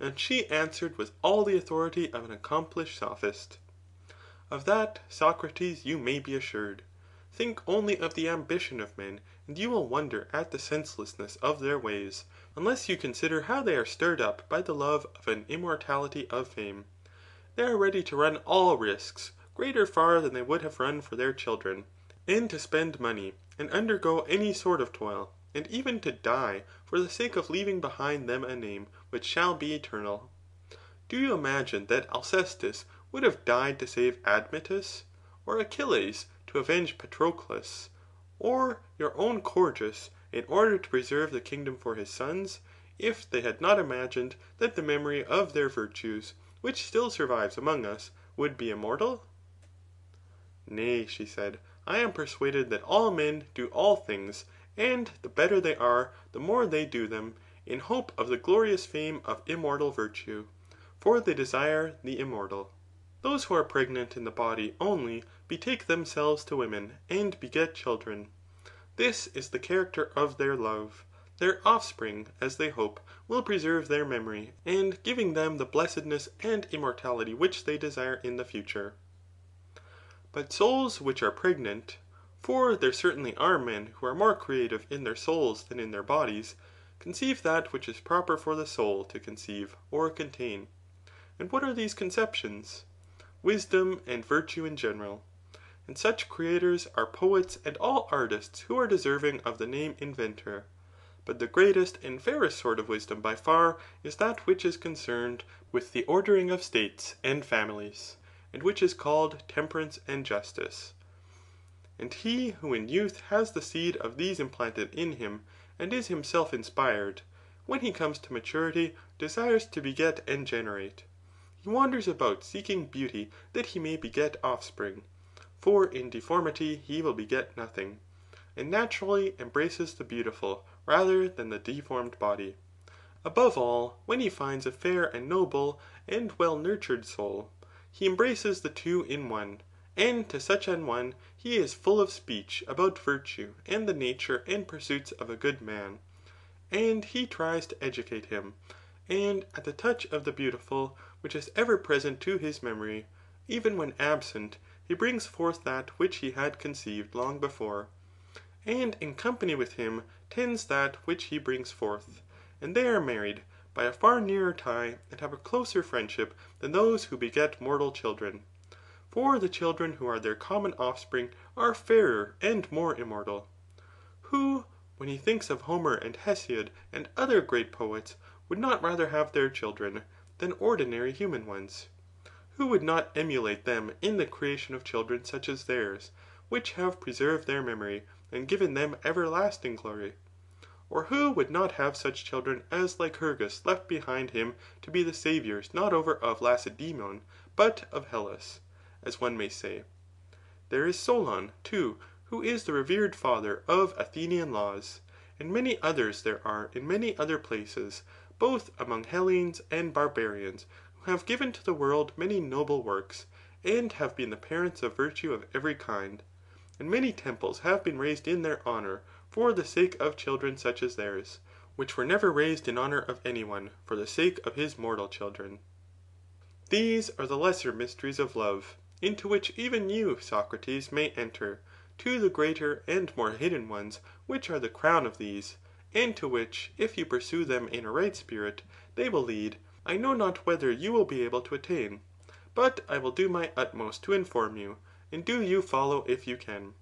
And she answered with all the authority of an accomplished sophist. Of that, Socrates, you may be assured. Think only of the ambition of men, and you will wonder at the senselessness of their ways, unless you consider how they are stirred up by the love of an immortality of fame. They are ready to run all risks, greater far than they would have run for their children, and to spend money, and undergo any sort of toil, and even to die, for the sake of leaving behind them a name which shall be eternal. Do you imagine that Alcestis would have died to save Admetus, or Achilles to avenge Patroclus, or your own Gorgias in order to preserve the kingdom for his sons, if they had not imagined that the memory of their virtues, which still survives among us, would be immortal? Nay, she said, I am persuaded that all men do all things, and the better they are, the more they do them, in hope of the glorious fame of immortal virtue, for they desire the immortal. Those who are pregnant in the body only betake themselves to women, and beget children. This is the character of their love. Their offspring, as they hope, will preserve their memory, and giving them the blessedness and immortality which they desire in the future. But souls which are pregnant, for there certainly are men who are more creative in their souls than in their bodies, conceive that which is proper for the soul to conceive or contain. And what are these conceptions? Wisdom and virtue in general. And such creators are poets and all artists who are deserving of the name inventor. But the greatest and fairest sort of wisdom by far is that which is concerned with the ordering of states and families, and which is called temperance and justice. And he who in youth has the seed of these implanted in him, and is himself inspired, when he comes to maturity desires to beget and generate. He wanders about seeking beauty that he may beget offspring, for in deformity he will beget nothing, and naturally embraces the beautiful rather than the deformed body. Above all, when he finds a fair and noble and well-nurtured soul, he embraces the two in one, and to such an one he is full of speech about virtue and the nature and pursuits of a good man, and he tries to educate him, and at the touch of the beautiful, which is ever present to his memory, even when absent, he brings forth that which he had conceived long before, and in company with him tends that which he brings forth, and they are married by a far nearer tie and have a closer friendship than those who beget mortal children. For the children who are their common offspring are fairer and more immortal. Who, when he thinks of Homer and Hesiod and other great poets, would not rather have their children than ordinary human ones? Who would not emulate them in the creation of children such as theirs, which have preserved their memory, and given them everlasting glory? Or who would not have such children as Lycurgus left behind him to be the saviours not over of Lacedaemon, but of Hellas, as one may say? There is Solon, too, who is the revered father of Athenian laws, and many others there are in many other places, both among Hellenes and barbarians, who have given to the world many noble works, and have been the parents of virtue of every kind. And many temples have been raised in their honour, for the sake of children such as theirs, which were never raised in honour of any one for the sake of his mortal children. These are the lesser mysteries of love, into which even you, Socrates, may enter, to the greater and more hidden ones, which are the crown of these, and to which, if you pursue them in a right spirit, they will lead. I know not whether you will be able to attain, but I will do my utmost to inform you, and do you follow if you can.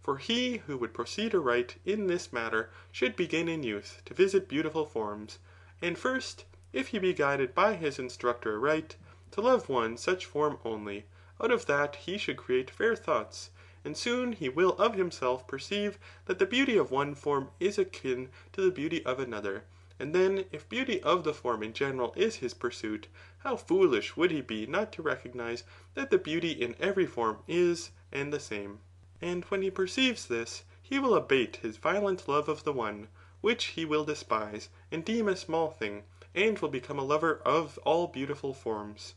For he who would proceed aright in this matter should begin in youth to visit beautiful forms, and first, if he be guided by his instructor aright, to love one such form only, out of that he should create fair thoughts, and soon he will of himself perceive that the beauty of one form is akin to the beauty of another, and then if beauty of the form in general is his pursuit, how foolish would he be not to recognize that the beauty in every form is and the same. And when he perceives this, he will abate his violent love of the one, which he will despise and deem a small thing, and will become a lover of all beautiful forms.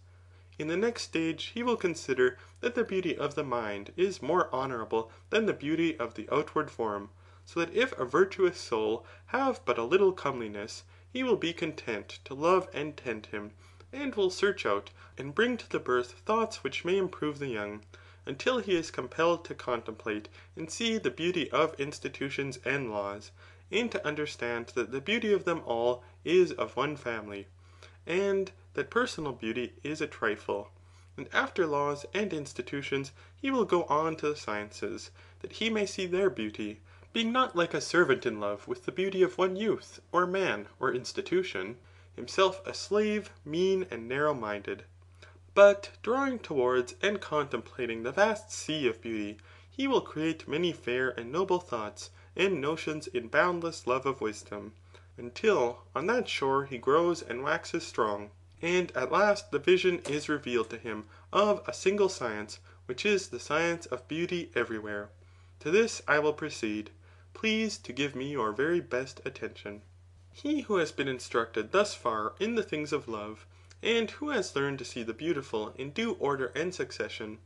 In the next stage he will consider that the beauty of the mind is more honourable than the beauty of the outward form, so that if a virtuous soul have but a little comeliness, he will be content to love and tend him, and will search out and bring to the birth thoughts which may improve the young, until he is compelled to contemplate and see the beauty of institutions and laws, and to understand that the beauty of them all is of one family, and that personal beauty is a trifle. And after laws and institutions, he will go on to the sciences, that he may see their beauty, being not like a servant in love with the beauty of one youth, or man, or institution, himself a slave, mean and narrow-minded. But drawing towards and contemplating the vast sea of beauty, he will create many fair and noble thoughts and notions in boundless love of wisdom, until on that shore he grows and waxes strong, and at last the vision is revealed to him of a single science, which is the science of beauty everywhere. To this I will proceed. Please to give me your very best attention. He who has been instructed thus far in the things of love, and who has learned to see the beautiful in due order and succession,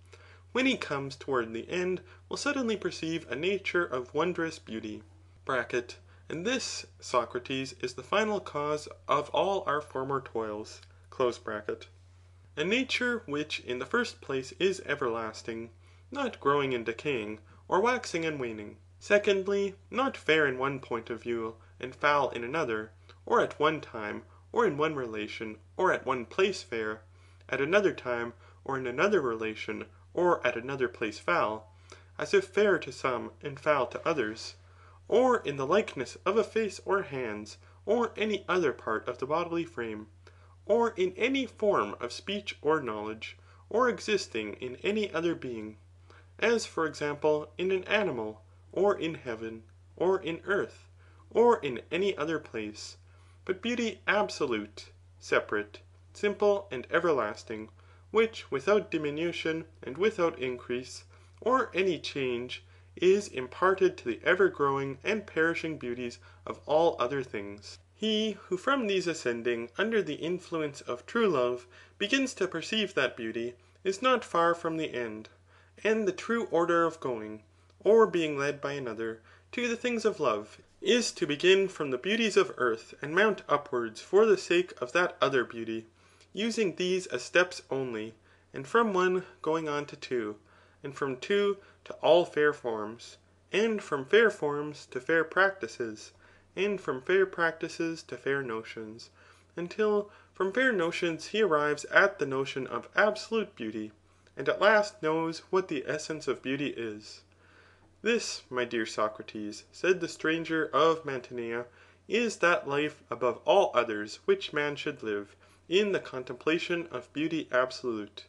when he comes toward the end, will suddenly perceive a nature of wondrous beauty. And this, Socrates, is the final cause of all our former toils. A nature which in the first place is everlasting, not growing and decaying, or waxing and waning. Secondly, not fair in one point of view, and foul in another, or at one time, or in one relation, or at one place fair, at another time, or in another relation, or at another place foul, as if fair to some and foul to others, or in the likeness of a face or hands, or any other part of the bodily frame, or in any form of speech or knowledge, or existing in any other being, as for example in an animal, or in heaven, or in earth, or in any other place, but beauty absolute, separate, simple, and everlasting, which without diminution and without increase, or any change, is imparted to the ever-growing and perishing beauties of all other things. He who from these ascending under the influence of true love begins to perceive that beauty, is not far from the end, and the true order of going, or being led by another, to the things of love, is to begin from the beauties of earth and mount upwards for the sake of that other beauty, using these as steps only, and from one going on to two, and from two to all fair forms, and from fair forms to fair practices, and from fair practices to fair notions, until from fair notions he arrives at the notion of absolute beauty, and at last knows what the essence of beauty is. This, my dear Socrates, said the stranger of Mantinea, is that life above all others which man should live, in the contemplation of beauty absolute.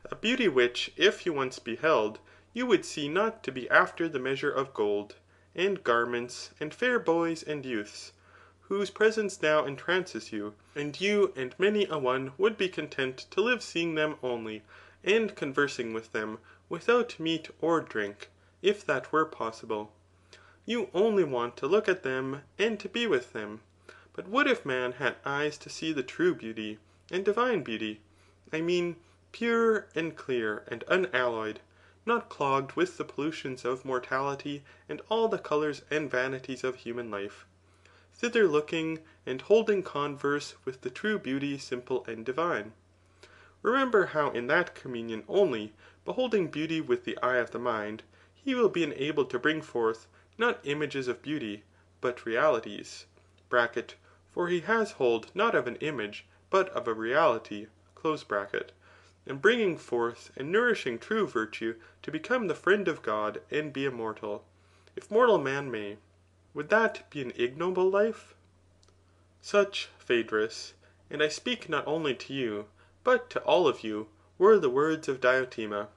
A beauty which, if you once beheld, you would see not to be after the measure of gold, and garments, and fair boys and youths, whose presence now entrances you, and you and many a one would be content to live seeing them only, and conversing with them, without meat or drink, if that were possible. You only want to look at them, and to be with them. But what if man had eyes to see the true beauty, and divine beauty? I mean, pure, and clear, and unalloyed, not clogged with the pollutions of mortality and all the colours and vanities of human life, thither looking, and holding converse with the true beauty simple and divine. Remember how in that communion only, beholding beauty with the eye of the mind, he will be enabled to bring forth, not images of beauty, but realities, (for he has hold not of an image, but of a reality), and bringing forth and nourishing true virtue to become the friend of God and be immortal, if mortal man may. Would that be an ignoble life? Such, Phaedrus, and I speak not only to you, but to all of you, were the words of Diotima,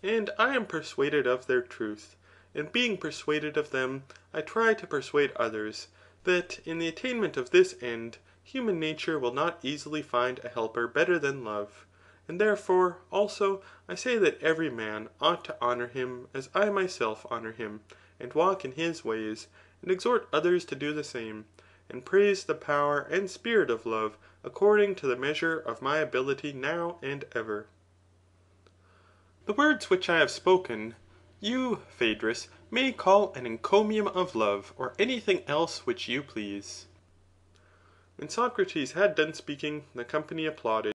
and I am persuaded of their truth, and being persuaded of them, I try to persuade others, that in the attainment of this end, human nature will not easily find a helper better than love. And therefore, also, I say that every man ought to honour him as I myself honour him, and walk in his ways, and exhort others to do the same, and praise the power and spirit of love according to the measure of my ability now and ever. The words which I have spoken, you, Phaedrus, may call an encomium of love, or anything else which you please. When Socrates had done speaking, the company applauded.